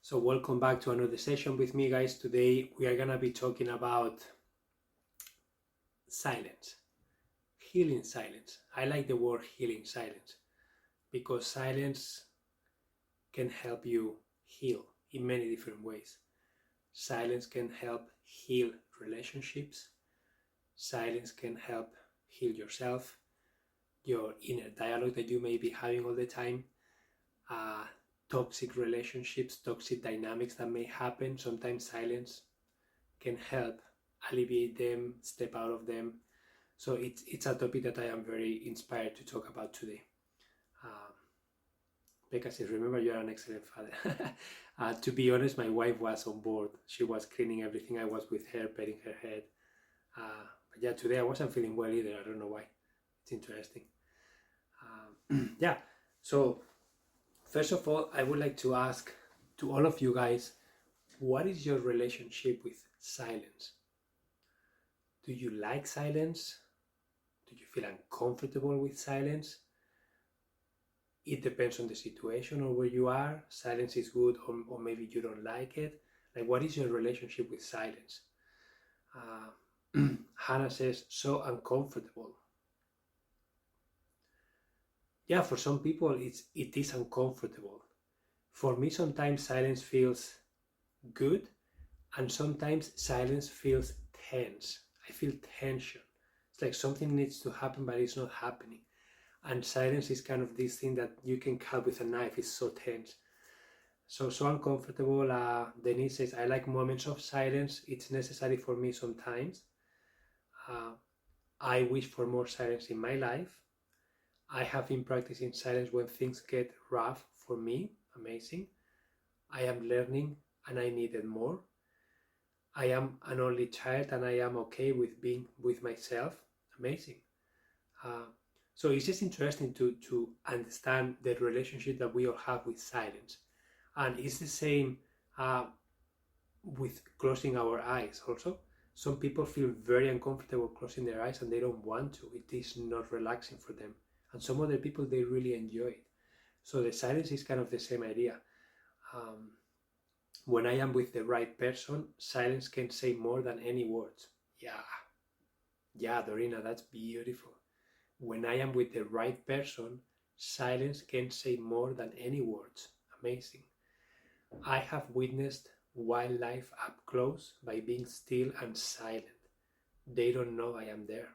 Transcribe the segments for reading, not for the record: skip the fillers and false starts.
So welcome back to another session with me, guys. Today we are gonna be talking about silence, healing silence. I like the word healing silence because silence can help you heal in many different ways. Silence can help heal relationships. Silence can help heal yourself, your inner dialogue that you may be having all the time, uh, toxic relationships, toxic dynamics that may happen. Sometimes silence can help alleviate them, step out of them. So it's a topic that I am very inspired to talk about today. Becca says, remember, you are an excellent father. To be honest, my wife was on board. She was cleaning everything. I was with her, petting her head. But yeah, today I wasn't feeling well either. I don't know why. It's interesting. Yeah, so first of all, I would like to ask to all of you guys, what is your relationship with silence? Do you like silence? Do you feel uncomfortable with silence? It depends on the situation or where you are. Silence is good, or maybe you don't like it. Like, what is your relationship with silence? Hannah says, so uncomfortable. Yeah, for some people it is uncomfortable. For me, sometimes silence feels good, and sometimes silence feels tense. I feel tension. It's like something needs to happen, but it's not happening. And silence is kind of this thing that you can cut with a knife. It's so tense, so uncomfortable. Denise says, I like moments of silence. It's necessary for me sometimes. I wish for more silence in my life. I have been practicing silence when things get rough for me. Amazing. I am learning and I needed more. I am an only child and I am okay with being with myself. Amazing. So it's just interesting to understand the relationship that we all have with silence. And it's the same with closing our eyes also. Some people feel very uncomfortable closing their eyes and they don't want to. It is not relaxing for them. And some other people, they really enjoy it. So the silence is kind of the same idea. When I am with the right person, silence can say more than any words. Yeah, Dorina, that's beautiful. When I am with the right person, silence can say more than any words. Amazing. I have witnessed wildlife up close by being still and silent. They don't know I am there.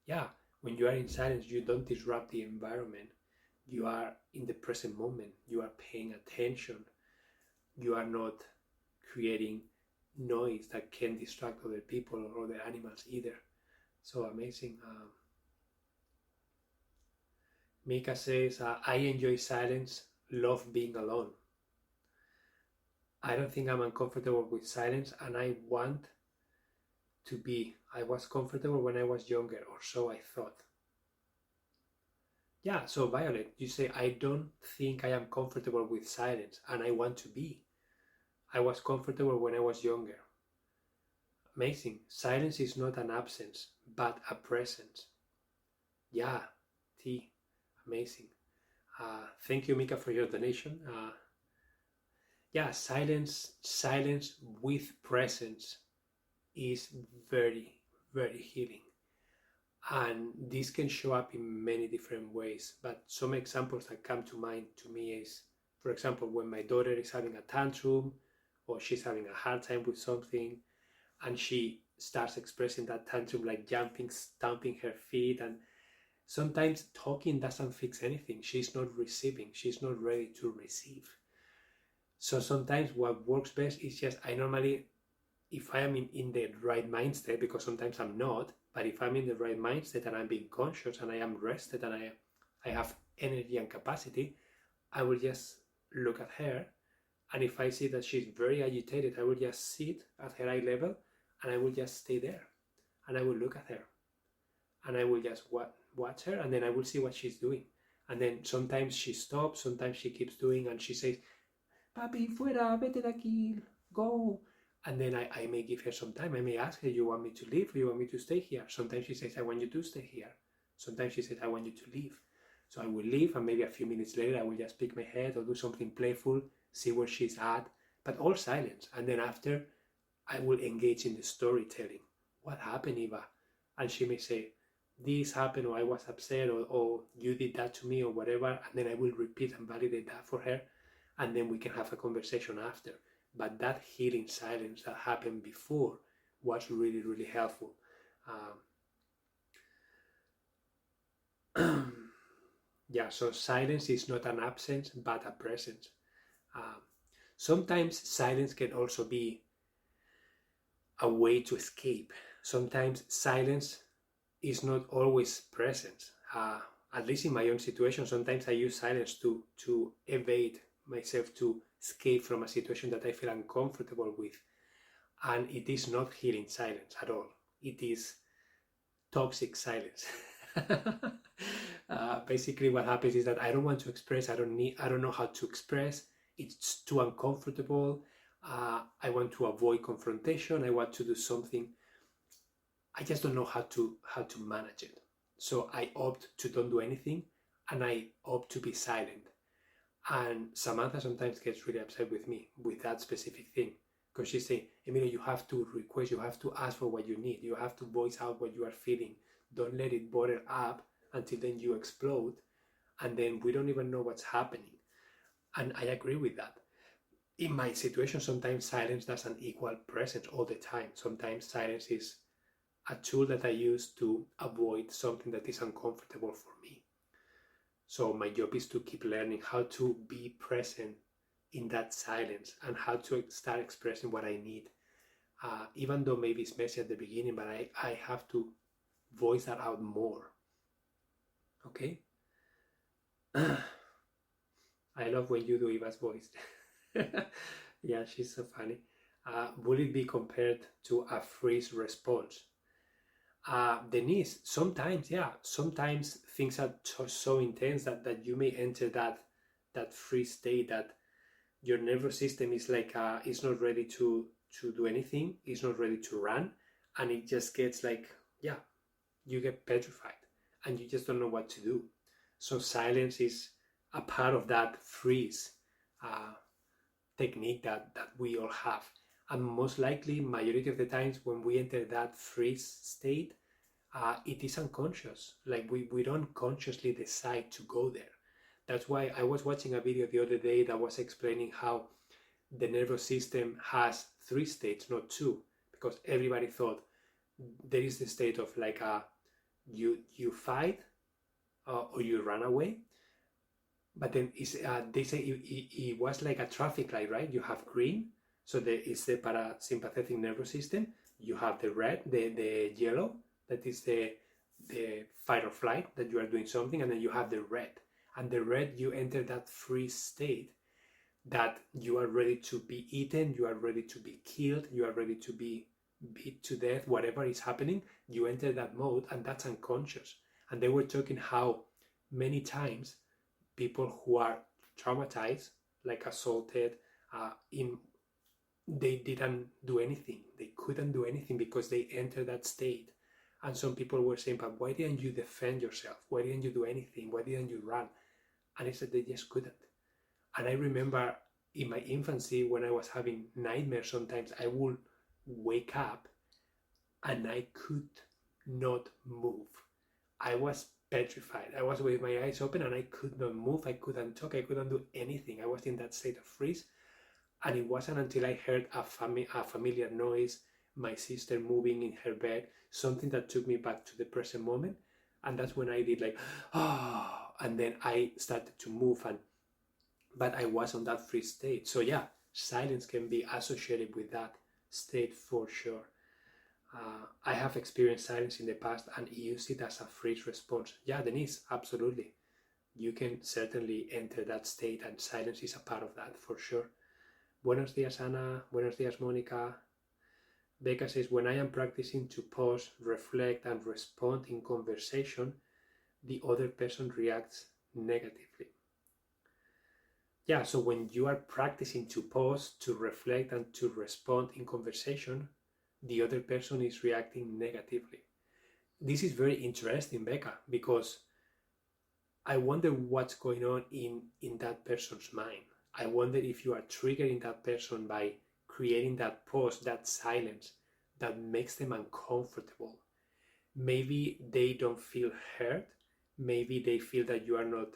Yeah, when you are in silence, you don't disrupt the environment. You are in the present moment. You are paying attention. You are not creating noise that can distract other people or other animals either. So amazing. Mika says, I enjoy silence, love being alone. I don't think I'm uncomfortable with silence, and I want to be. I was comfortable when I was younger, or so I thought. Yeah, so Violet, you say, I don't think I am comfortable with silence, and I want to be. I was comfortable when I was younger. Amazing. Silence is not an absence, but a presence. Yeah, T. Amazing. Thank you, Mika, for your donation. Yeah, silence with presence is very, very healing. And this can show up in many different ways. But some examples that come to mind to me is, for example, when my daughter is having a tantrum or she's having a hard time with something and she starts expressing that tantrum like jumping, stamping her feet, and sometimes talking doesn't fix anything. She's not receiving. She's not ready to receive. So sometimes what works best is just, I normally, if I am in the right mindset, because sometimes I'm not, but if I'm in the right mindset and I'm being conscious and I am rested and I have energy and capacity, I will just look at her. And if I see that she's very agitated, I will just sit at her eye level and I will just stay there. And I will look at her. And I will just watch her, and then I will see what she's doing. And then sometimes she stops, sometimes she keeps doing, and she says, Papi, fuera, vete de aquí, go. And then I may give her some time. I may ask her, you want me to leave or you want me to stay here? Sometimes she says, I want you to stay here. Sometimes she says, I want you to leave. So I will leave, and maybe a few minutes later I will just pick my head or do something playful, see where she's at, but all silence. And then after, I will engage in the storytelling. What happened, Eva? And she may say, this happened, or I was upset, or you did that to me, or whatever. And then I will repeat and validate that for her. And then we can have a conversation after. But that healing silence that happened before was really, really helpful. Yeah, so silence is not an absence, but a presence. Sometimes silence can also be a way to escape. Sometimes silence is not always present. At least in my own situation, sometimes I use silence to evade myself, to escape from a situation that I feel uncomfortable with. And it is not healing silence at all. It is toxic silence. Basically what happens is that I don't want to express, I don't know how to express, it's too uncomfortable, I want to avoid confrontation, I want to do something, I just don't know how to manage it. So I opt to don't do anything, and I opt to be silent. And Samantha sometimes gets really upset with me with that specific thing, because she says, Emilio, you have to request, you have to ask for what you need, you have to voice out what you are feeling. Don't let it bottle up until then you explode, and then we don't even know what's happening. And I agree with that. In my situation, sometimes silence doesn't equal presence all the time. Sometimes silence is a tool that I use to avoid something that is uncomfortable for me. So my job is to keep learning how to be present in that silence and how to start expressing what I need. Even though maybe it's messy at the beginning, but I have to voice that out more. Okay? I love when you do Eva's voice. Yeah, she's so funny. Would it be compared to a freeze response? Denise, sometimes, yeah, sometimes things are so intense that you may enter that freeze state, that your nervous system is like it's not ready to do anything, it's not ready to run, and it just gets like, yeah, you get petrified and you just don't know what to do. So silence is a part of that freeze technique that we all have. And most likely, majority of the times when we enter that freeze state, it is unconscious. Like we don't consciously decide to go there. That's why I was watching a video the other day that was explaining how the nervous system has 3 states, not 2, because everybody thought there is the state of like you fight or you run away. But then they say it was like a traffic light, right? You have green, so it's the parasympathetic nervous system. You have the red, the yellow, that is the fight or flight, that you are doing something, and then you have the red. And the red, you enter that freeze state, that you are ready to be eaten, you are ready to be killed, you are ready to be beat to death, whatever is happening, you enter that mode, and that's unconscious. And they were talking how many times people who are traumatized, like assaulted, they didn't do anything. They couldn't do anything because they entered that state. And some people were saying, but why didn't you defend yourself? Why didn't you do anything? Why didn't you run? And I said they just couldn't. And I remember in my infancy, when I was having nightmares, sometimes I would wake up and I could not move. I was petrified. I was with my eyes open and I could not move. I couldn't talk. I couldn't do anything. I was in that state of freeze. And it wasn't until I heard a familiar noise, my sister moving in her bed, something that took me back to the present moment. And that's when I did like, and then I started to move. But I was on that freeze state. So yeah, silence can be associated with that state for sure. I have experienced silence in the past and used it as a freeze response. Yeah, Denise, absolutely. You can certainly enter that state, and silence is a part of that for sure. Buenos días, Ana. Buenos días, Mónica. Becca says, when I am practicing to pause, reflect, and respond in conversation, the other person reacts negatively. Yeah, so when you are practicing to pause, to reflect, and to respond in conversation, the other person is reacting negatively. This is very interesting, Becca, because I wonder what's going on in that person's mind. I wonder if you are triggering that person by creating that pause, that silence that makes them uncomfortable. Maybe they don't feel heard. Maybe they feel that you are not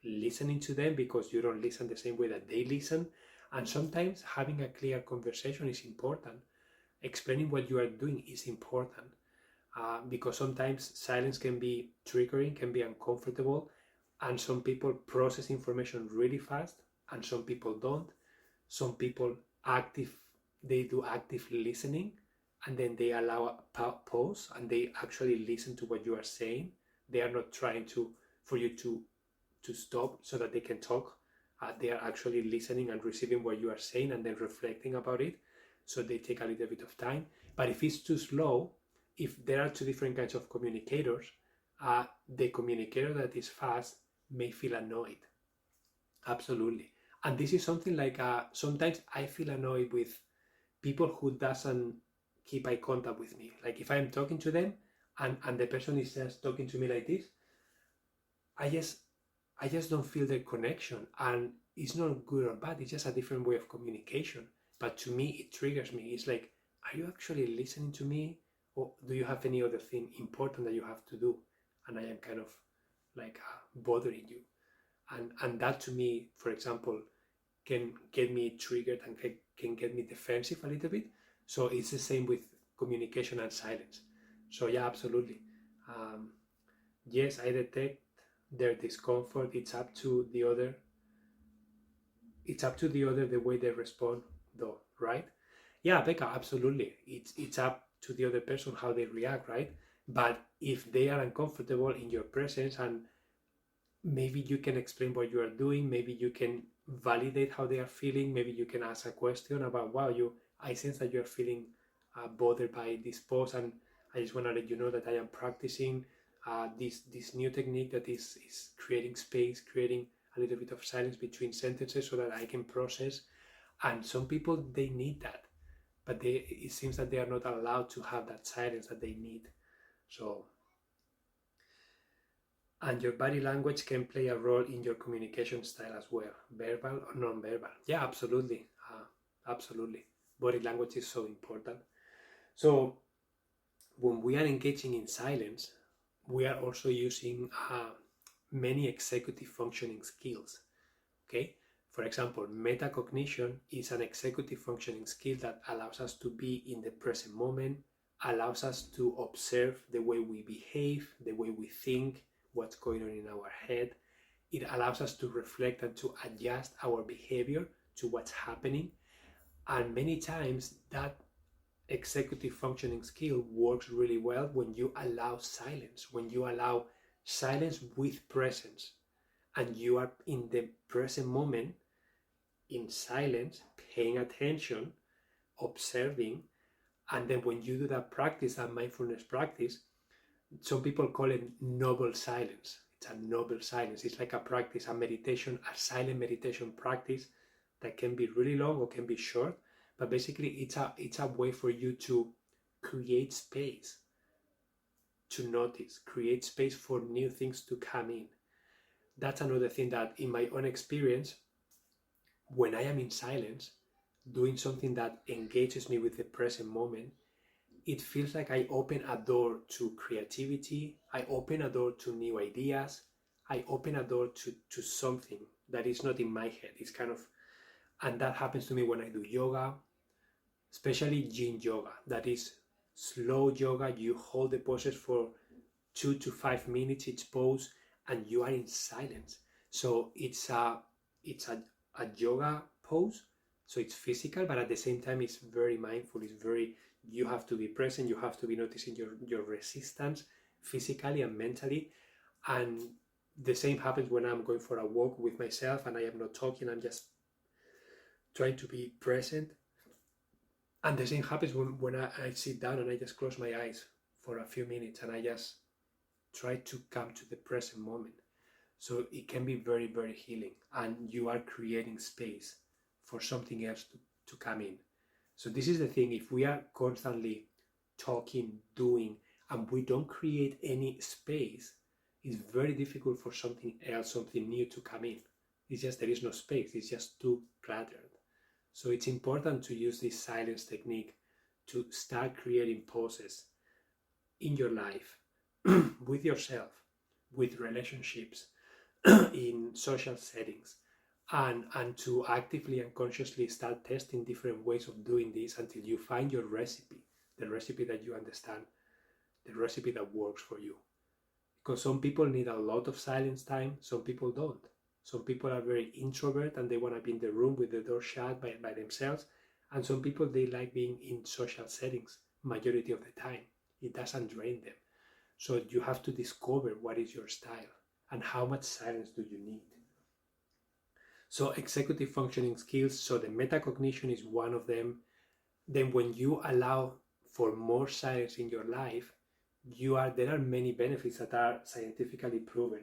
listening to them because you don't listen the same way that they listen. And sometimes having a clear conversation is important. Explaining what you are doing is important, because sometimes silence can be triggering, can be uncomfortable, and some people process information really fast and some people don't. Some people they do active listening, and then they allow a pause and they actually listen to what you are saying. They are not trying for you to stop so that they can talk. They are actually listening and receiving what you are saying and then reflecting about it. So they take a little bit of time. But if it's too slow, if there are two different kinds of communicators, the communicator that is fast may feel annoyed. Absolutely. And this is something like, sometimes I feel annoyed with people who doesn't keep eye contact with me. Like if I'm talking to them and the person is just talking to me like this, I just don't feel the connection. And it's not good or bad, it's just a different way of communication. But to me, it triggers me. It's like, are you actually listening to me? Or do you have any other thing important that you have to do? And I am kind of like bothering you. And that to me, for example, can get me triggered and can get me defensive a little bit. So it's the same with communication and silence. So yeah, absolutely. Yes, I detect their discomfort. It's up to the other the way they respond though, right? Yeah, Becca, absolutely. It's up to the other person how they react, right? But if they are uncomfortable in your presence, and maybe you can explain what you are doing, maybe you can validate how they are feeling, maybe you can ask a question about, wow, I sense that you're feeling bothered by this pose, and I just want to let you know that I am practicing this new technique that is creating space, creating a little bit of silence between sentences so that I can process. And some people, they need that, but it seems that they are not allowed to have that silence that they need. So, and your body language can play a role in your communication style as well, verbal or non-verbal. Yeah, absolutely. Absolutely. Body language is so important. So when we are engaging in silence, we are also using many executive functioning skills. Okay? For example, metacognition is an executive functioning skill that allows us to be in the present moment, allows us to observe the way we behave, the way we think, what's going on in our head. It allows us to reflect and to adjust our behavior to what's happening. And many times that executive functioning skill works really well when you allow silence, with presence, and you are in the present moment in silence, paying attention, observing. And then when you do that practice, that mindfulness practice, some people call it noble silence. It's a noble silence. It's like a practice, a meditation, a silent meditation practice that can be really long or can be short. But basically, it's a way for you to create space, to notice, create space for new things to come in. That's another thing that, in my own experience, when I am in silence, doing something that engages me with the present moment, it feels like I open a door to creativity, I open a door to new ideas, I open a door to something that is not in my head. It's kind of, and that happens to me when I do yoga, especially yin yoga. That is slow yoga. You hold the poses for 2 to 5 minutes each pose, and you are in silence. So it's a yoga pose. So it's physical, but at the same time, it's very mindful. It's very, you have to be present. You have to be noticing your resistance physically and mentally. And the same happens when I'm going for a walk with myself and I am not talking. I'm just trying to be present. And the same happens when I sit down and I just close my eyes for a few minutes and I just try to come to the present moment. So it can be very, very healing, and you are creating space for something else to come in. So this is the thing. If we are constantly talking, doing, and we don't create any space, it's very difficult for something else, something new to come in. It's just there is no space. It's just too cluttered. So it's important to use this silence technique to start creating pauses in your life, with yourself, with relationships, in social settings, and to actively and consciously start testing different ways of doing this until you find your recipe, the recipe that you understand, the recipe that works for you. Because some people need a lot of silence time, some people don't. Some people are very introvert and they want to be in the room with the door shut by themselves, and some people, they like being in social settings majority of the time. It doesn't drain them. So you have to discover what is your style and how much silence do you need. So executive functioning skills, so the metacognition is one of them. Then when you allow for more silence in your life, there are many benefits that are scientifically proven.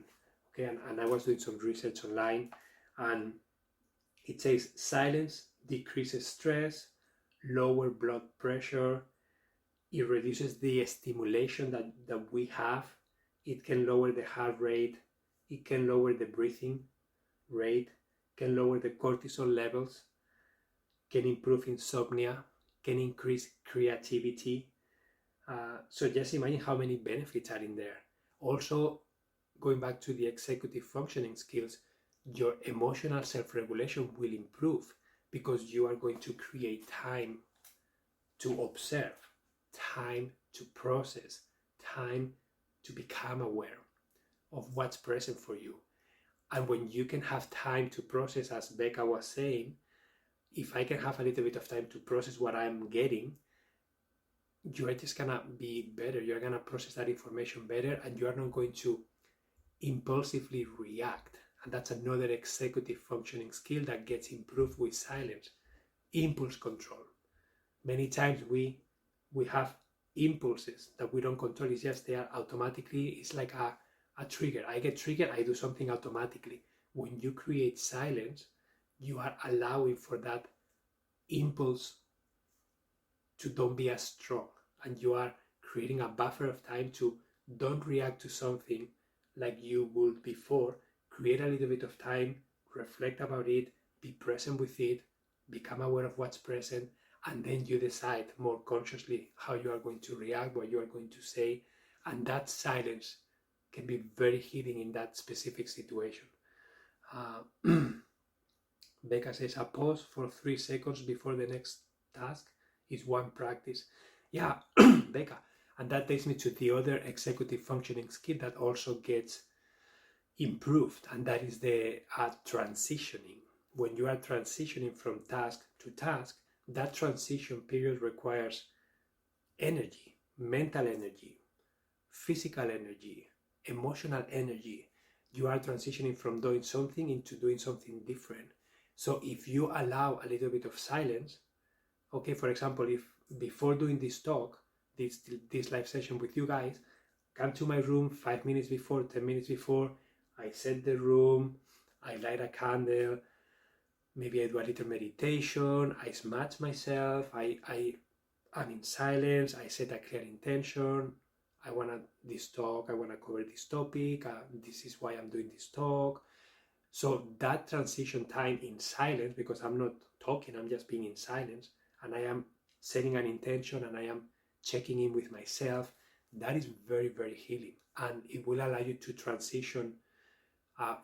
Okay, and I was doing some research online, and it says silence decreases stress, lower blood pressure, it reduces the stimulation that we have, it can lower the heart rate, it can lower the breathing rate, can lower the cortisol levels, can improve insomnia, can increase creativity. So just imagine how many benefits are in there. Also, going back to the executive functioning skills, your emotional self-regulation will improve because you are going to create time to observe, time to process, time to become aware of what's present for you. And when you can have time to process, as Becca was saying, if I can have a little bit of time to process what I'm getting, you are just gonna be better. You're gonna process that information better, and you are not going to impulsively react. And that's another executive functioning skill that gets improved with silence. Impulse control. Many times we have impulses that we don't control. It's just they are automatically. It's like a trigger. I get triggered, I do something automatically. When you create silence, you are allowing for that impulse to don't be as strong, and you are creating a buffer of time to don't react to something like you would before. Create a little bit of time, reflect about it, be present with it, become aware of what's present, and then you decide more consciously how you are going to react, what you are going to say, and that silence can be very healing in that specific situation. Becca says a pause for 3 seconds before the next task is one practice. Yeah, Becca. And that takes me to the other executive functioning skill that also gets improved, and that is the transitioning. When you are transitioning from task to task, that transition period requires energy, mental energy, physical energy, emotional energy. You are transitioning from doing something into doing something different. So if you allow a little bit of silence, okay, for example, if before doing this talk, this live session with you guys, come to my room 5 minutes before, 10 minutes before, I set the room, I light a candle, maybe I do a little meditation, I smudge myself, I'm in silence, I set a clear intention, I want to cover this topic, this is why I'm doing this talk. So that transition time in silence, because I'm not talking, I'm just being in silence, and I am setting an intention and I am checking in with myself, that is very, very healing. And it will allow you to transition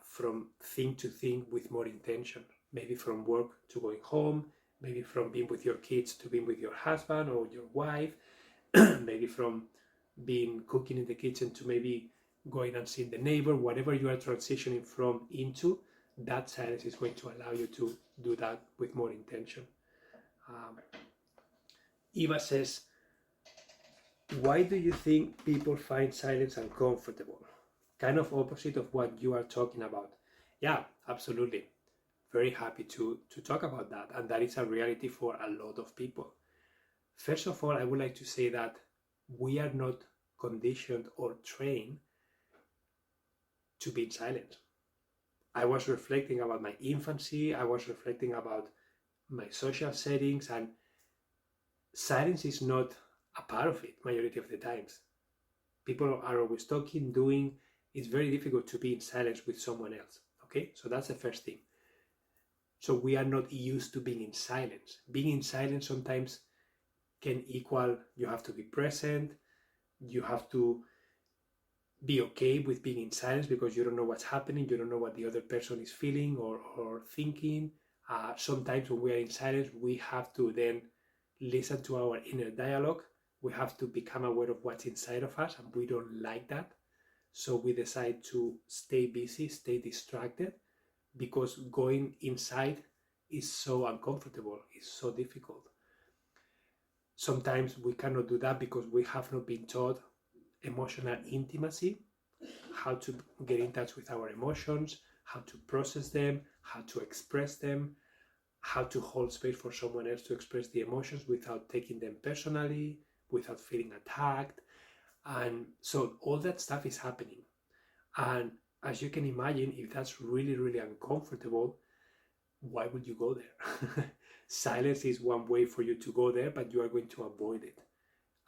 from thing to thing with more intention. Maybe from work to going home, maybe from being with your kids to being with your husband or your wife, maybe from being cooking in the kitchen to maybe going and seeing the neighbor. Whatever you are transitioning from into, that silence is going to allow you to do that with more intention. Eva says, why do you think people find silence uncomfortable? Kind of opposite of what you are talking about. Yeah, absolutely. Very happy to talk about that. And that is a reality for a lot of people. First of all, I would like to say that we are not conditioned or trained to be in silence. I was reflecting about my infancy, I was reflecting about my social settings, and silence is not a part of it majority of the times. People are always talking, doing. It's very difficult to be in silence with someone else. Okay, so that's the first thing. So we are not used to being in silence. Being in silence sometimes can equal you have to be present, you have to be okay with being in silence because you don't know what's happening, you don't know what the other person is feeling or thinking. Sometimes when we are in silence, we have to then listen to our inner dialogue. We have to become aware of what's inside of us, and we don't like that. So we decide to stay busy, stay distracted, because going inside is so uncomfortable, it's so difficult. Sometimes we cannot do that because we have not been taught emotional intimacy, how to get in touch with our emotions, how to process them, how to express them, how to hold space for someone else to express the emotions without taking them personally, without feeling attacked. And so all that stuff is happening. And as you can imagine, if that's really, really uncomfortable, why would you go there? Silence is one way for you to go there, but you are going to avoid it.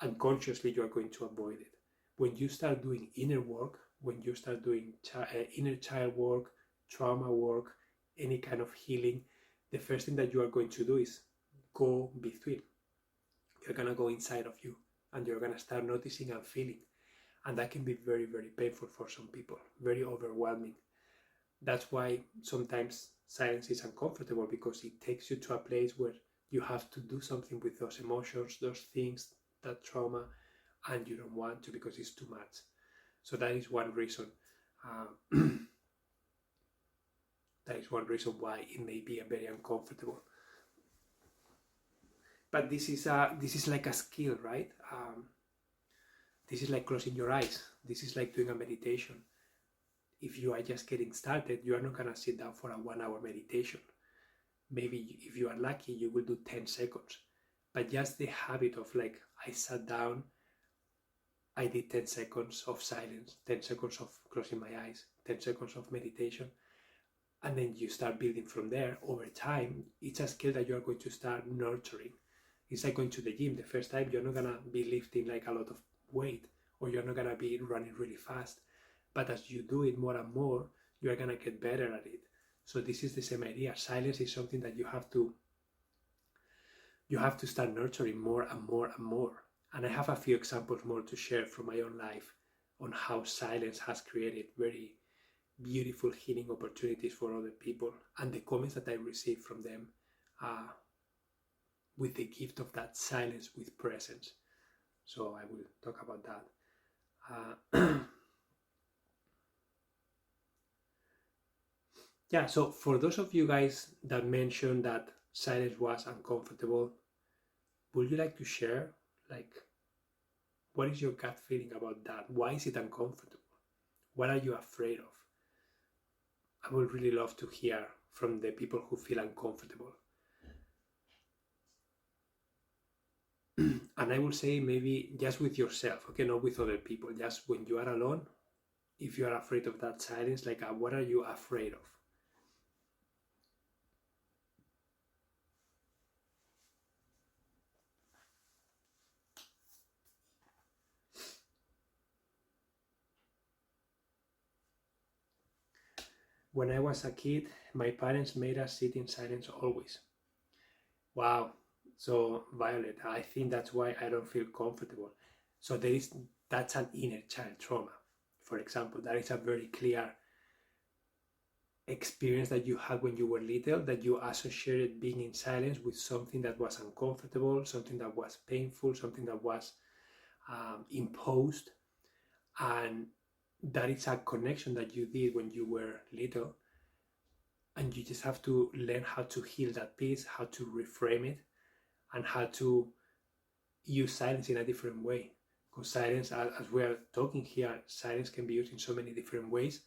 Unconsciously, you are going to avoid it. When you start doing inner work, when you start doing inner child work, trauma work, any kind of healing, the first thing that you are going to do is go between. You're going to go inside of you and you're going to start noticing and feeling. And that can be very, very painful for some people, very overwhelming. That's why sometimes silence is uncomfortable, because it takes you to a place where you have to do something with those emotions, those things, that trauma, and you don't want to because it's too much. So that is one reason. That is one reason why it may be very uncomfortable. But this is like a skill, right? This is like closing your eyes. This is like doing a meditation. If you are just getting started, you are not gonna sit down for a 1 hour meditation. Maybe if you are lucky, you will do 10 seconds. But just the habit of like, I sat down, I did 10 seconds of silence, 10 seconds of closing my eyes, 10 seconds of meditation. And then you start building from there. Over time, it's a skill that you're going to start nurturing. It's like going to the gym. The first time, you're not gonna be lifting like a lot of weight, or you're not gonna be running really fast. But as you do it more and more, you're gonna get better at it. So this is the same idea. Silence is something that you have to start nurturing more and more and more. And I have a few examples more to share from my own life on how silence has created very beautiful healing opportunities for other people, and the comments that I receive from them with the gift of that silence with presence. So I will talk about that. Yeah, so for those of you guys that mentioned that silence was uncomfortable, would you like to share, like, what is your gut feeling about that? Why is it uncomfortable? What are you afraid of? I would really love to hear from the people who feel uncomfortable. And I will say maybe just with yourself, okay, not with other people, just when you are alone, if you are afraid of that silence, like what are you afraid of? When I was a kid, my parents made us sit in silence always. Wow. So Violet, I think that's why I don't feel comfortable. So that's an inner child trauma. For example, that is a very clear experience that you had when you were little, that you associated being in silence with something that was uncomfortable, something that was painful, something that was imposed. And that is a connection that you did when you were little. And you just have to learn how to heal that piece, how to reframe it, and how to use silence in a different way. Because silence, as we are talking here, silence can be used in so many different ways.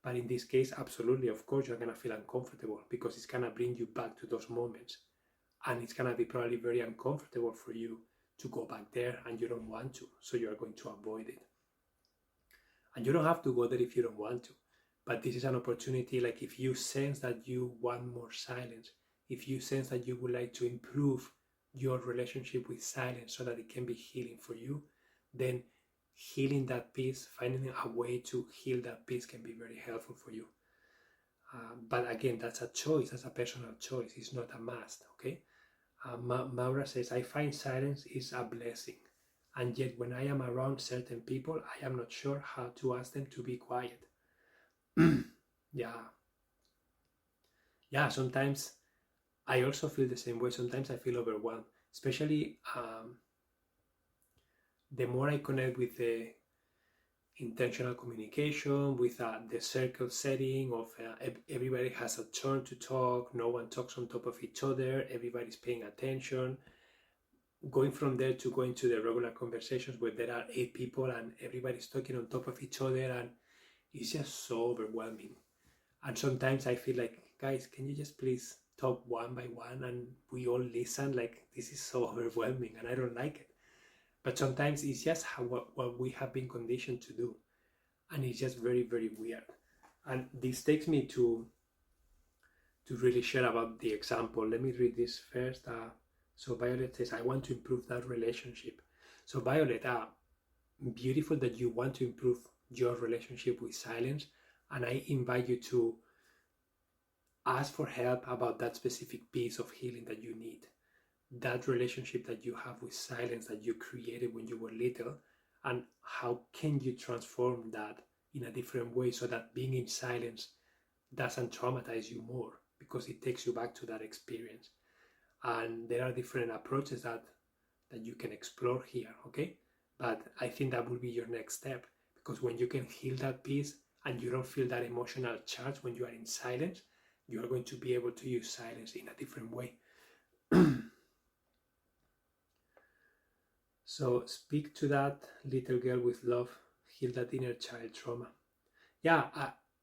But in this case, absolutely, of course, you're going to feel uncomfortable because it's going to bring you back to those moments. And it's going to be probably very uncomfortable for you to go back there, and you don't want to. So you're going to avoid it. And you don't have to go there if you don't want to. But this is an opportunity, like if you sense that you want more silence, if you sense that you would like to improve your relationship with silence so that it can be healing for you, then healing that piece, finding a way to heal that piece can be very helpful for you. But again, that's a choice, that's a personal choice. It's not a must, okay? Maura says, I find silence is a blessing. And yet when I am around certain people, I am not sure how to ask them to be quiet. Yeah. Yeah, sometimes I also feel the same way. Sometimes I feel overwhelmed, especially the more I connect with the intentional communication, with the circle setting of everybody has a turn to talk, no one talks on top of each other, everybody's paying attention. Going from there to going to the regular conversations where there are 8 people and everybody's talking on top of each other, and it's just so overwhelming. And sometimes I feel like, guys, can you just please talk one by one and we all listen? Like, this is so overwhelming and I don't like it. But sometimes it's just what we have been conditioned to do. And it's just very, very weird. And this takes me to really share about the example. Let me read this first. So Violet says, I want to improve that relationship. So Violet, beautiful that you want to improve your relationship with silence. And I invite you to ask for help about that specific piece of healing that you need. That relationship that you have with silence that you created when you were little, and how can you transform that in a different way so that being in silence doesn't traumatize you more, because it takes you back to that experience. And there are different approaches that you can explore here, okay? But I think that will be your next step, because when you can heal that piece and you don't feel that emotional charge when you are in silence, you are going to be able to use silence in a different way. So speak to that little girl with love, heal that inner child trauma. Yeah,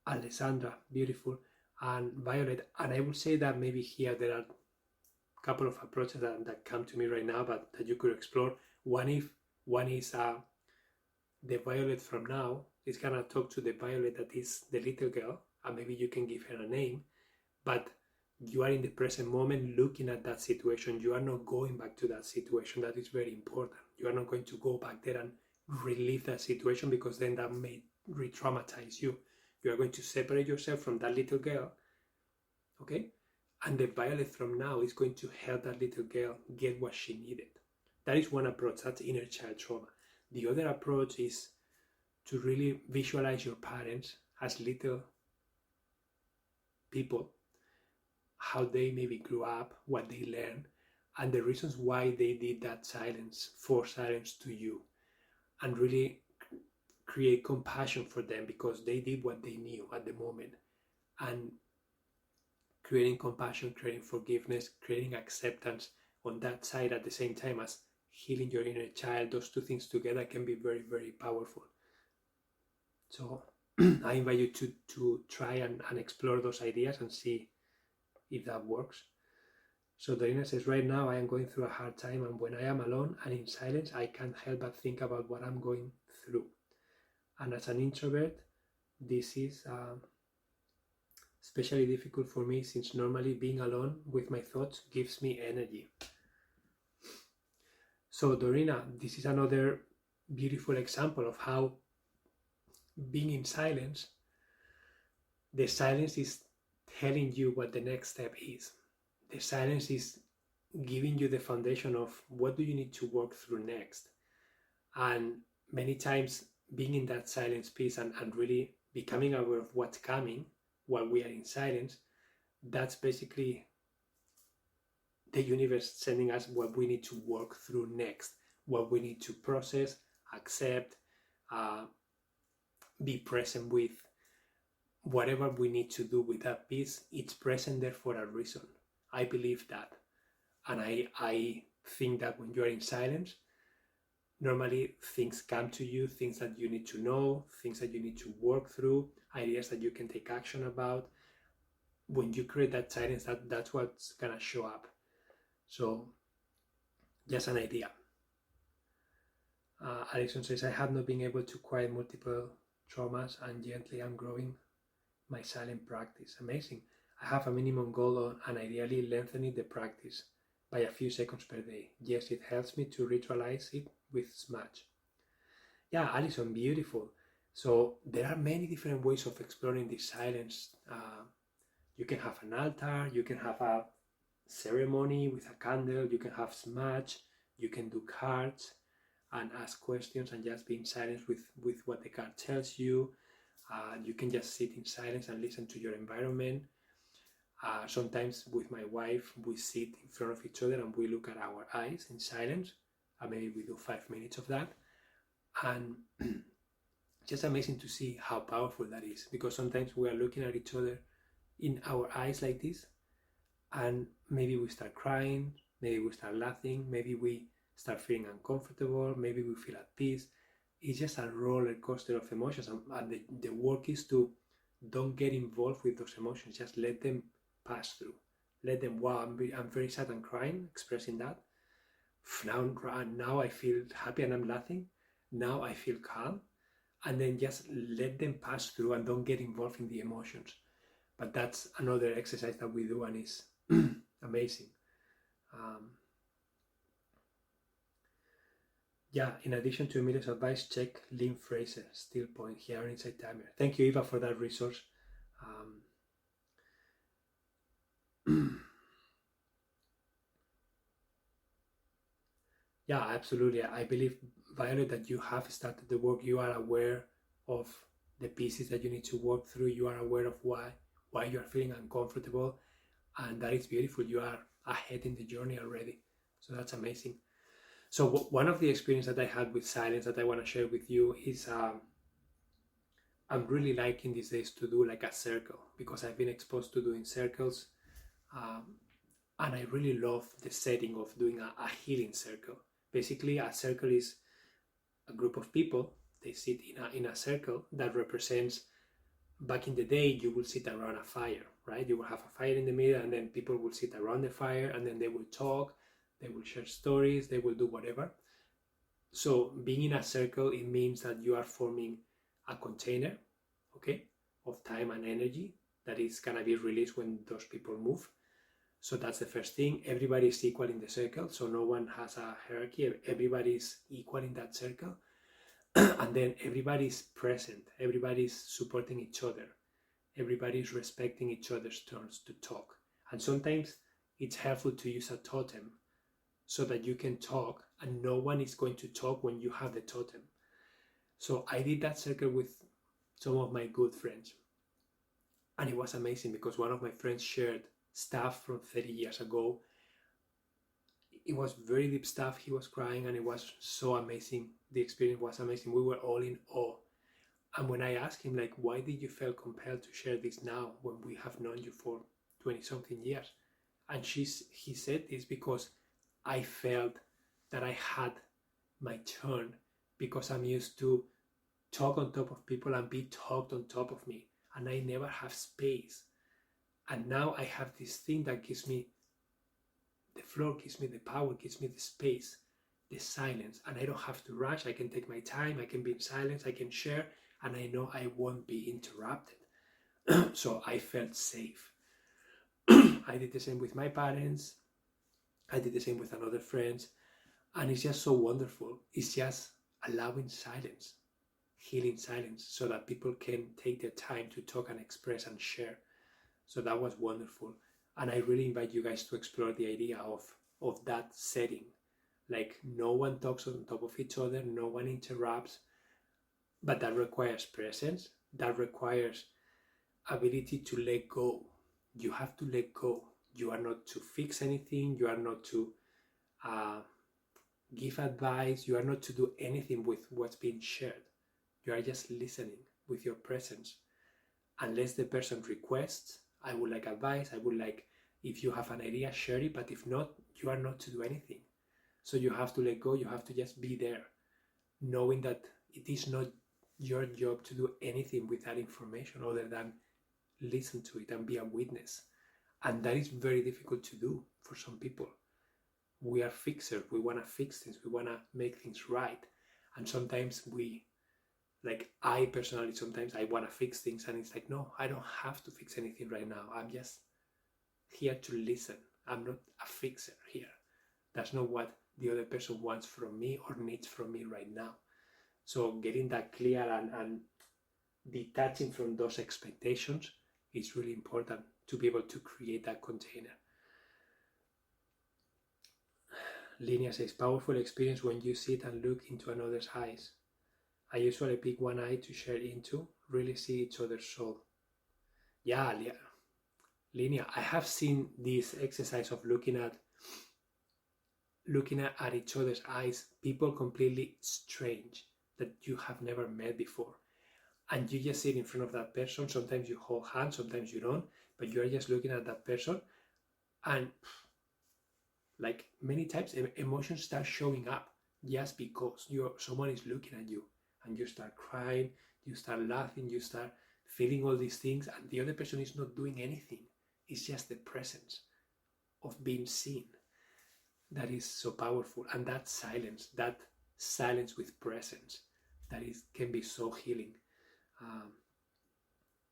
Alessandra, beautiful. And Violet, and I would say that maybe here there are a couple of approaches that come to me right now, but that you could explore. One is the Violet from now is gonna talk to the Violet that is the little girl, and maybe you can give her a name, but you are in the present moment looking at that situation. You are not going back to that situation. That is very important. You are not going to go back there and relive that situation, because then that may re-traumatize you. You are going to separate yourself from that little girl, okay? And the Violet from now is going to help that little girl get what she needed. That is one approach. That's inner child trauma. The other approach is to really visualize your parents as little people, how they maybe grew up, what they learned, and the reasons why they did that silence, forced silence to you, and really create compassion for them because they did what they knew at the moment. And creating compassion, creating forgiveness, creating acceptance on that side at the same time as healing your inner child, those two things together can be very, very powerful. So I invite you to try and explore those ideas and see if that works. So Dorina says, right now I am going through a hard time, and when I am alone and in silence, I can't help but think about what I'm going through. And as an introvert, this is especially difficult for me, since normally being alone with my thoughts gives me energy. So Dorina, this is another beautiful example of how being in silence, the silence is telling you what the next step is. The silence is giving you the foundation of what do you need to work through next. And many times being in that silence piece and really becoming aware of what's coming while we are in silence, that's basically the universe sending us what we need to work through next, what we need to process, accept, be present with. Whatever we need to do with that piece, it's present there for a reason. I believe that. And I think that when you're in silence, normally things come to you, things that you need to know, things that you need to work through, ideas that you can take action about. When you create that silence, that's what's gonna show up. So just an idea. Alison says, I have not been able to quiet multiple traumas, and gently I'm growing my silent practice. Amazing. I have a minimum goal on, and ideally lengthening the practice by a few seconds per day. Yes, it helps me to ritualize it with Smudge. Yeah, Alison, beautiful. So there are many different ways of exploring this silence You can have an altar, you can have a ceremony with a candle, you can have smudge, you can do cards and ask questions and just be in silence with what the card tells you. You can just sit in silence and listen to your environment. Sometimes with my wife, we sit in front of each other and we look at our eyes in silence, and maybe we do 5 minutes of that. And just amazing to see how powerful that is, because sometimes we are looking at each other in our eyes like this, and maybe we start crying, maybe we start laughing, maybe we start feeling uncomfortable, maybe we feel at peace. It's just a roller coaster of emotions, and the work is to don't get involved with those emotions. Just let them pass through. Let them, wow, I'm very sad and crying, expressing that. Now I feel happy and I'm laughing. Now I feel calm. And then just let them pass through and don't get involved in the emotions. But that's another exercise that we do, and it's amazing. Yeah, in addition to Emilio's advice, check Lynn Fraser, Still Point, here on Insight Timer. Thank you, Eva, for that resource. Yeah, absolutely. I believe, Violet, that you have started the work. You are aware of the pieces that you need to work through. You are aware of why you are feeling uncomfortable, and that is beautiful. You are ahead in the journey already, so that's amazing. So one of the experiences that I had with silence that I want to share with you is I'm really liking these days to do like a circle, because I've been exposed to doing circles, and I really love the setting of doing a healing circle. Basically, a circle is a group of people. They sit in a circle that represents, back in the day, you will sit around a fire, right? You will have a fire in the middle, and then people will sit around the fire, and then they will talk, they will share stories, they will do whatever. So being in a circle, it means that you are forming a container, okay, of time and energy that is gonna be released when those people move. So that's the first thing. Everybody is equal in the circle, so no one has a hierarchy. Everybody is equal in that circle. And then everybody is present. Everybody is supporting each other. Everybody is respecting each other's turns to talk. And sometimes it's helpful to use a totem so that you can talk and no one is going to talk when you have the totem. So I did that circle with some of my good friends. And it was amazing because one of my friends shared stuff from 30 years ago. It was very deep stuff. He was crying and it was so amazing. The experience was amazing. We were all in awe. And when I asked him, like, why did you feel compelled to share this now when we have known you for 20-something years? And he said this because I felt that I had my turn, because I'm used to talk on top of people and be talked on top of me, and I never have space. And now I have this thing that gives me the floor, gives me the power, gives me the space, the silence, and I don't have to rush. I can take my time, I can be in silence, I can share, and I know I won't be interrupted. So I felt safe. I did the same with my parents. I did the same with another friends. And it's just so wonderful. It's just allowing silence, healing silence, so that people can take their time to talk and express and share. So that was wonderful. And I really invite you guys to explore the idea of that setting. Like, no one talks on top of each other, no one interrupts, but that requires presence. That requires ability to let go. You have to let go. You are not to fix anything. You are not to give advice. You are not to do anything with what's being shared. You are just listening with your presence. Unless the person requests, I would like advice, I would like, if you have an idea, share it, but if not, you are not to do anything. So you have to let go, you have to just be there, knowing that it is not your job to do anything with that information other than listen to it and be a witness. And that is very difficult to do for some people. We are fixers, we want to fix things, we want to make things right. And sometimes I personally, sometimes I want to fix things, and it's like, no, I don't have to fix anything right now. I'm just here to listen. I'm not a fixer here. That's not what the other person wants from me or needs from me right now. So getting that clear and detaching from those expectations is really important to be able to create that container. Linia says, powerful experience when you sit and look into another's eyes. I usually pick one eye to share into, really see each other's soul. Yeah, Linia, I have seen this exercise of looking at each other's eyes, people completely strange that you have never met before. And you just sit in front of that person. Sometimes you hold hands, sometimes you don't, but you are just looking at that person, and like many times emotions start showing up just because someone is looking at you, and you start crying, you start laughing, you start feeling all these things, and the other person is not doing anything. It's just the presence of being seen that is so powerful. And that silence with presence, can be so healing.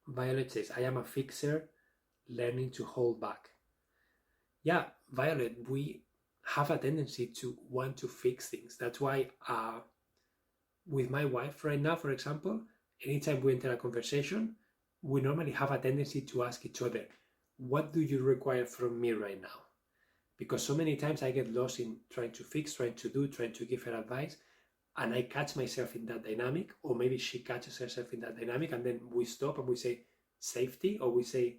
Violet says, I am a fixer learning to hold back. Yeah, Violet, we have a tendency to want to fix things. That's why with my wife right now, for example, anytime we enter a conversation, we normally have a tendency to ask each other, what do you require from me right now? Because so many times I get lost in trying to fix, trying to give her advice, and I catch myself in that dynamic, or maybe she catches herself in that dynamic, and then we stop and we say safety, or we say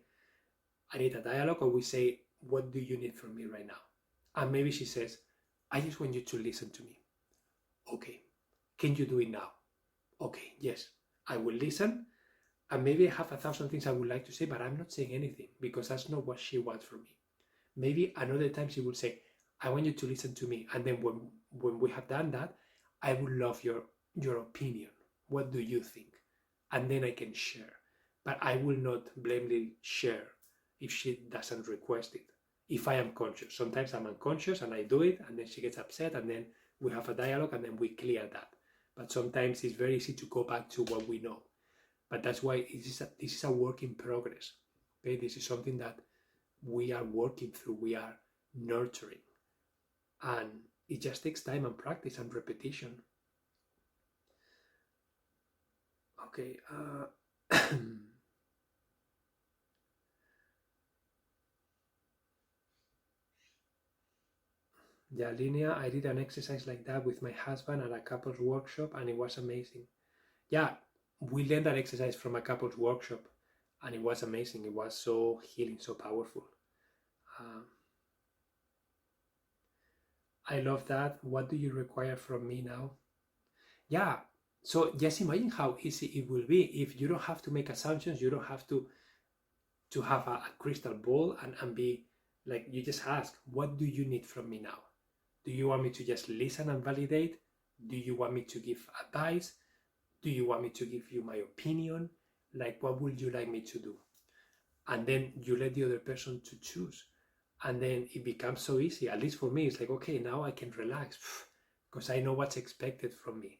I need a dialogue, or we say, what do you need from me right now? And maybe she says, I just want you to listen to me. Okay, can you do it now? Okay, yes, I will listen. And maybe I have 1,000 things I would like to say, but I'm not saying anything because that's not what she wants from me. Maybe another time she will say, I want you to listen to me. And then when we have done that, I would love your opinion. What do you think? And then I can share. But I will not blamely share if she doesn't request it. If I am conscious. Sometimes I'm unconscious and I do it, and then she gets upset, and then we have a dialogue, and then we clear that. But sometimes it's very easy to go back to what we know. But that's why this is a work in progress. Okay, this is something that we are working through, we are nurturing. And it just takes time and practice and repetition. Okay. Yeah, Linnea, I did an exercise like that with my husband at a couples workshop, and it was amazing. Yeah, we learned that exercise from a couples workshop, and it was amazing. It was so healing, so powerful. I love that. What do you require from me now? Yeah, so just imagine how easy it will be if you don't have to make assumptions. You don't have to have a crystal ball and be like, you just ask, what do you need from me now? Do you want me to just listen and validate? Do you want me to give advice? Do you want me to give you my opinion? Like, what would you like me to do? And then you let the other person to choose. And then it becomes so easy. At least for me, it's like, okay, now I can relax because I know what's expected from me.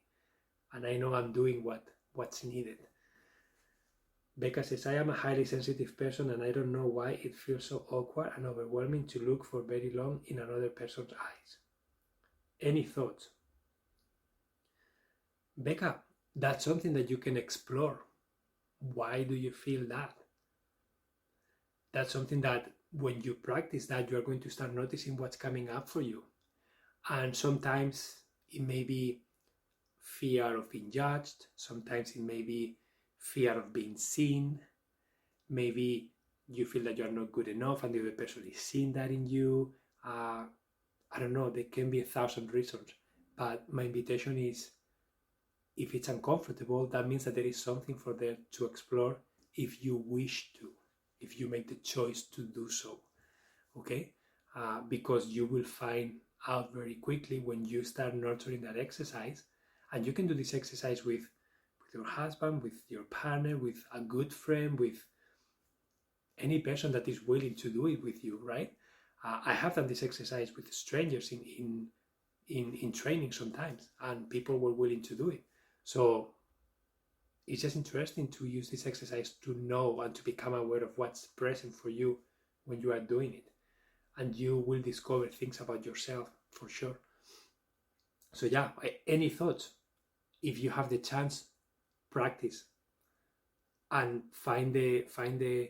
And I know I'm doing what's needed. Becca says, I am a highly sensitive person, and I don't know why it feels so awkward and overwhelming to look for very long in another person's eyes. Any thoughts? Becca, that's something that you can explore. Why do you feel that? That's something that when you practice that, you're going to start noticing what's coming up for you. And sometimes it may be fear of being judged. Sometimes it may be fear of being seen. Maybe you feel that you're not good enough and the other person is seeing that in you. I don't know, there can be 1,000 reasons. But my invitation is, if it's uncomfortable, that means that there is something for them to explore if you wish to, if you make the choice to do so, okay? Because you will find out very quickly when you start nurturing that exercise. And you can do this exercise with your husband, with your partner, with a good friend, with any person that is willing to do it with you, right? I have done this exercise with strangers in training sometimes, and people were willing to do it. So it's just interesting to use this exercise to know and to become aware of what's present for you when you are doing it. And you will discover things about yourself for sure. So yeah, any thoughts? If you have the chance, practice and find the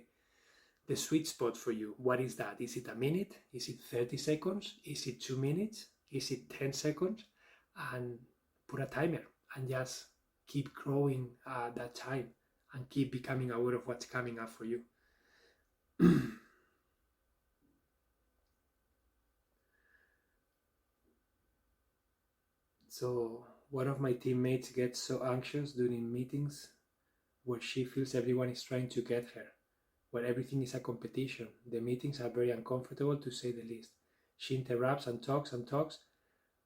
the sweet spot for you. What is that? Is it a minute? Is it 30 seconds? Is it 2 minutes? Is it 10 seconds? And put a timer and just keep growing that time and keep becoming aware of what's coming up for you. So one of my teammates gets so anxious during meetings where she feels everyone is trying to get her, where everything is a competition. The meetings are very uncomfortable, to say the least. She interrupts and talks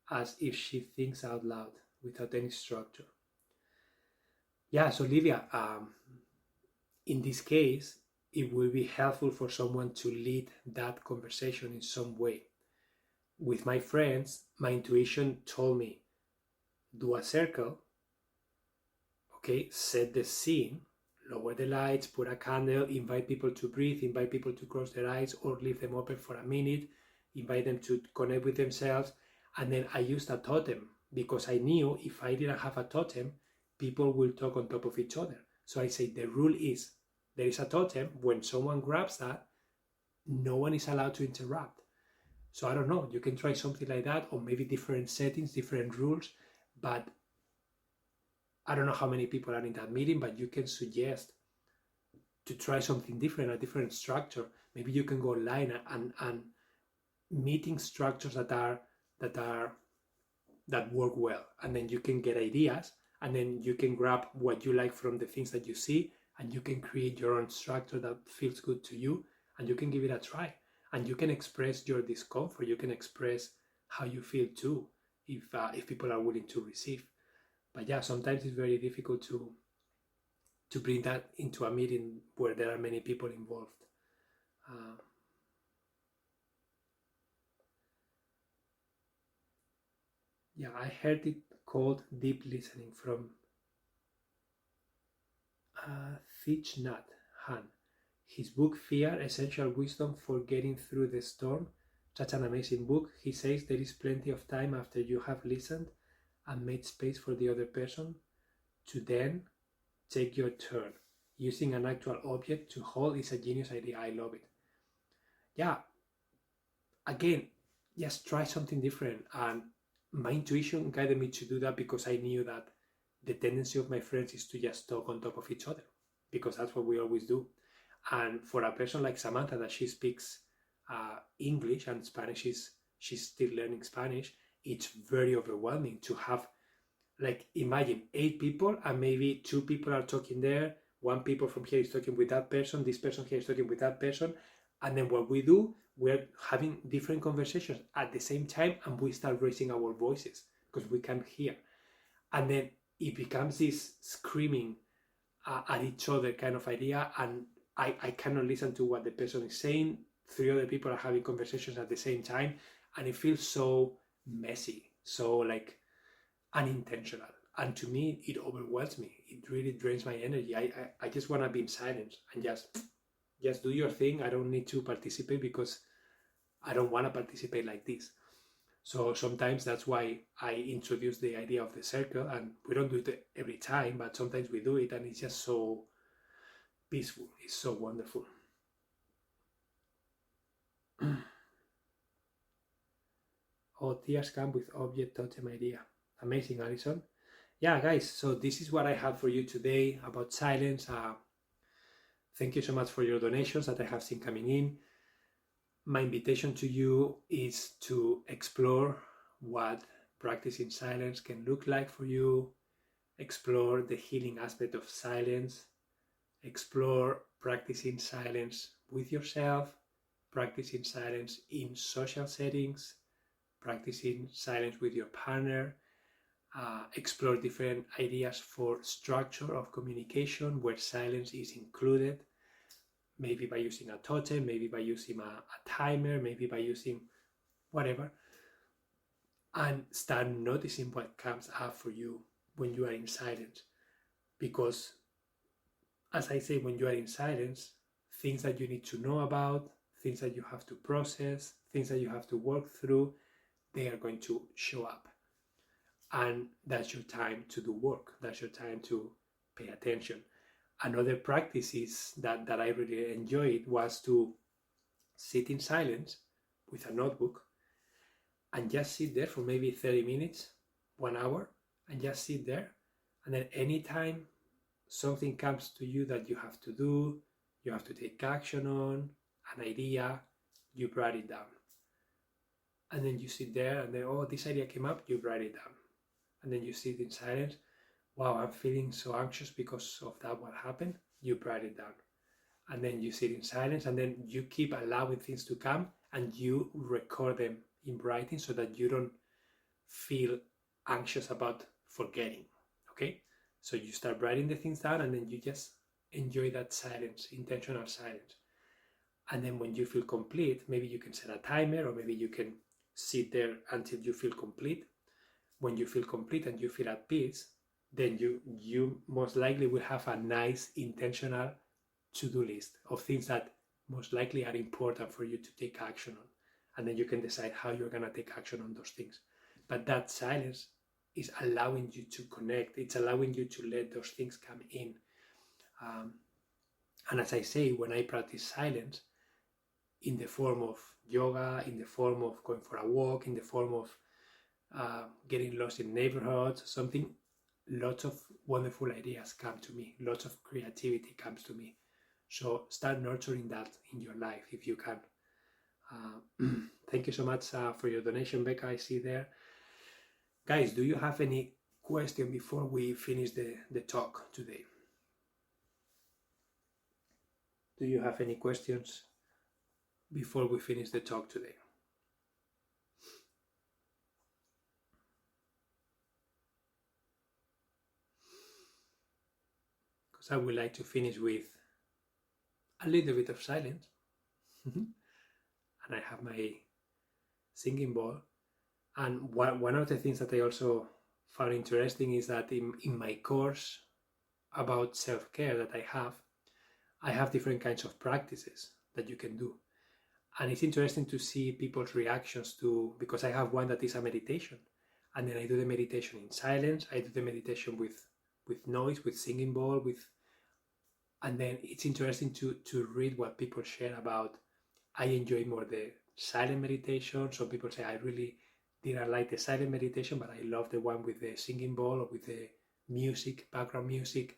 as if she thinks out loud without any structure. Yeah, so Livia, in this case, it will be helpful for someone to lead that conversation in some way. With my friends, my intuition told me, do a circle, okay, set the scene, lower the lights, put a candle, invite people to breathe, invite people to close their eyes or leave them open for a minute, invite them to connect with themselves. And then I used a totem because I knew if I didn't have a totem, people will talk on top of each other. So I say the rule is there is a totem. When someone grabs that, no one is allowed to interrupt. So I don't know, you can try something like that, or maybe different settings, different rules. But I don't know how many people are in that meeting, but you can suggest to try something different, a different structure. Maybe you can go online and meeting structures that work well, and then you can get ideas, and then you can grab what you like from the things that you see, and you can create your own structure that feels good to you, and you can give it a try, and you can express your discomfort. You can express how you feel too, if people are willing to receive. But yeah, sometimes it's very difficult to bring that into a meeting where there are many people involved. Yeah, I heard it called deep listening from Thich Nhat Hanh. His book Fear, Essential Wisdom for Getting Through the Storm, such an amazing book. He says there is plenty of time after you have listened and made space for the other person to then take your turn. Using an actual object to hold is a genius idea. I love it. Yeah, again, just try something different. And my intuition guided me to do that because I knew that the tendency of my friends is to just talk on top of each other, because that's what we always do. And for a person like Samantha, that she speaks English and Spanish, she's still learning Spanish, it's very overwhelming to have, like, imagine 8 people and maybe 2 people are talking there, 1 people from here is talking with that person, this person here is talking with that person, and then what we do, we're having different conversations at the same time, and we start raising our voices because we can't hear, and then it becomes this screaming at each other kind of idea, and I cannot listen to what the person is saying. 3 other people are having conversations at the same time, and it feels so messy, so like unintentional. And to me, it overwhelms me. It really drains my energy. I just want to be in silence and just do your thing. I don't need to participate because I don't want to participate like this. So sometimes that's why I introduce the idea of the circle, and we don't do it every time, but sometimes we do it, and it's just so peaceful. It's so wonderful. Oh, tears come with object totem idea. Amazing, Alison. Yeah, guys, so this is what I have for you today about silence. Thank you so much for your donations that I have seen coming in. My invitation to you is to explore what practicing silence can look like for you, explore the healing aspect of silence, explore practicing silence with yourself, practicing silence in social settings, practicing silence with your partner, explore different ideas for structure of communication where silence is included, maybe by using a totem, maybe by using a timer, maybe by using whatever, and start noticing what comes up for you when you are in silence. Because, as I say, when you are in silence, things that you need to know about, things that you have to process, things that you have to work through, they are going to show up. And that's your time to do work. That's your time to pay attention. Another practice that I really enjoyed was to sit in silence with a notebook and just sit there for maybe 30 minutes, 1 hour, and just sit there. And then anytime something comes to you that you have to do, you have to take action on, an idea, you write it down. And then you sit there and then, oh, this idea came up, you write it down. And then you sit in silence. Wow, I'm feeling so anxious because of that, what happened, you write it down. And then you sit in silence and then you keep allowing things to come and you record them in writing so that you don't feel anxious about forgetting. Okay? So you start writing the things down and then you just enjoy that silence, intentional silence. And then when you feel complete, maybe you can set a timer or maybe you can sit there until you feel complete. When you feel complete and you feel at peace, then you most likely will have a nice intentional to-do list of things that most likely are important for you to take action on. And then you can decide how you're going to take action on those things. But that silence is allowing you to connect. It's allowing you to let those things come in. And as I say, when I practice silence, in the form of yoga, in the form of going for a walk, in the form of getting lost in neighborhoods, something, lots of wonderful ideas come to me. Lots of creativity comes to me. So start nurturing that in your life if you can. Thank you so much for your donation, Becca. I see there. Guys, do you have any question before we finish the talk today? Do you have any questions before we finish the talk today? Because I would like to finish with a little bit of silence. And I have my singing bowl. And one of the things that I also found interesting is that in my course about self-care that I have different kinds of practices that you can do. And it's interesting to see people's reactions to, because I have one that is a meditation. And then I do the meditation in silence. I do the meditation with noise, with singing bowl, and then it's interesting to read what people share about. I enjoy more the silent meditation. Some people say I really didn't like the silent meditation, but I love the one with the singing bowl or with the music, background music.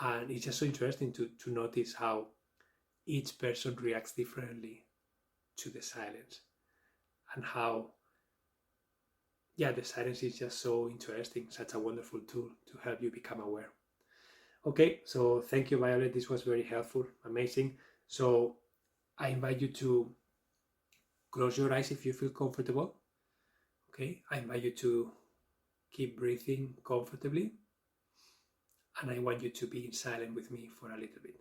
And it's just so interesting to notice how each person reacts differently to the silence, and how, the silence is just so interesting, such a wonderful tool to help you become aware. Okay, so thank you, Violet. This was very helpful, amazing. So I invite you to close your eyes if you feel comfortable. Okay, I invite you to keep breathing comfortably. And I want you to be in silence with me for a little bit.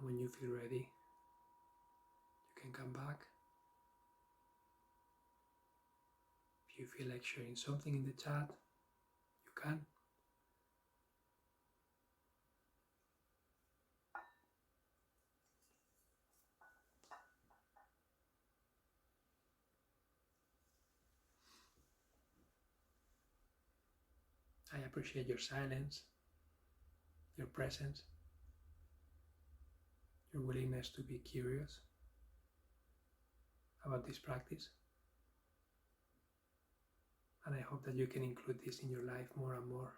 And when you feel ready, you can come back. If you feel like sharing something in the chat, you can. I appreciate your silence, your presence, your willingness to be curious about this practice. And I hope that you can include this in your life more and more.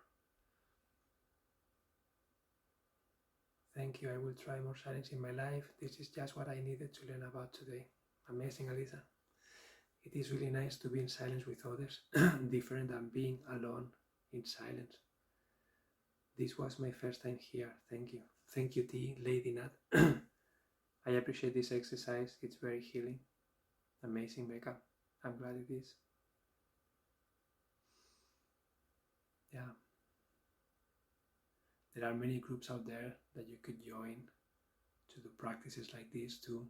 Thank you. I will try more silence in my life. This is just what I needed to learn about today. Amazing, Alisa. It is really nice to be in silence with others, different than being alone in silence. This was my first time here. Thank you. Thank you, T, Lady Nat. I appreciate this exercise. It's very healing. Amazing, Becca. I'm glad it is. Yeah. There are many groups out there that you could join to do practices like this too.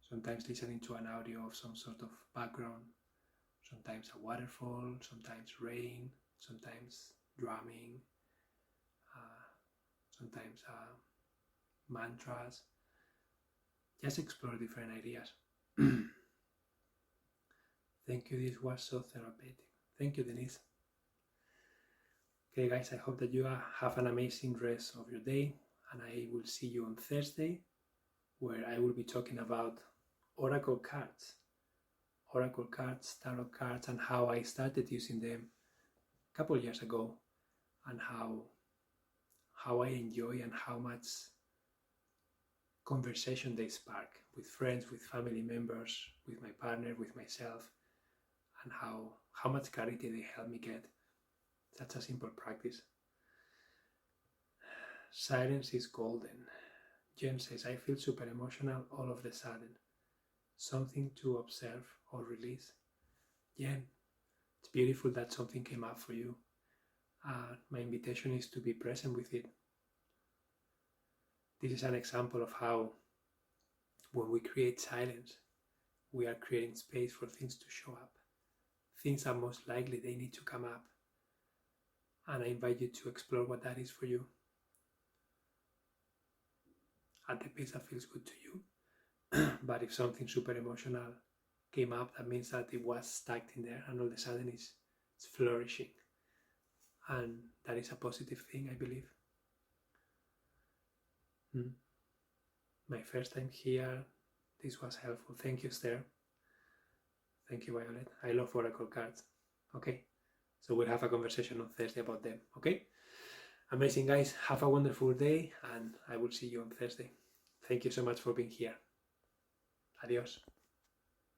Sometimes listening to an audio of some sort of background, sometimes a waterfall, sometimes rain, sometimes drumming, sometimes mantras. Just explore different ideas. Thank you, this was so therapeutic. Thank you, Denise. Okay guys, I hope that you have an amazing rest of your day, and I will see you on Thursday, where I will be talking about oracle cards, tarot cards, and how I started using them a couple years ago, and how I enjoy and how much conversation they spark with friends, with family members, with my partner, with myself, and how much clarity they help me get. Such a simple practice. Silence is golden. Jen says, I feel super emotional all of a sudden. Something to observe or release. Jen, it's beautiful that something came up for you. My invitation is to be present with it. This is an example of how when we create silence, we are creating space for things to show up. Things are most likely they need to come up. And I invite you to explore what that is for you. At the pace that feels good to you. But if something super emotional came up, that means that it was stuck in there and all of a sudden it's flourishing. And that is a positive thing, I believe. My first time here, this was helpful. Thank you, Esther. Thank you, Violet. I love oracle cards. Okay, so we'll have a conversation on Thursday about them, okay? Amazing, guys. Have a wonderful day, and I will see you on Thursday. Thank you so much for being here. Adios.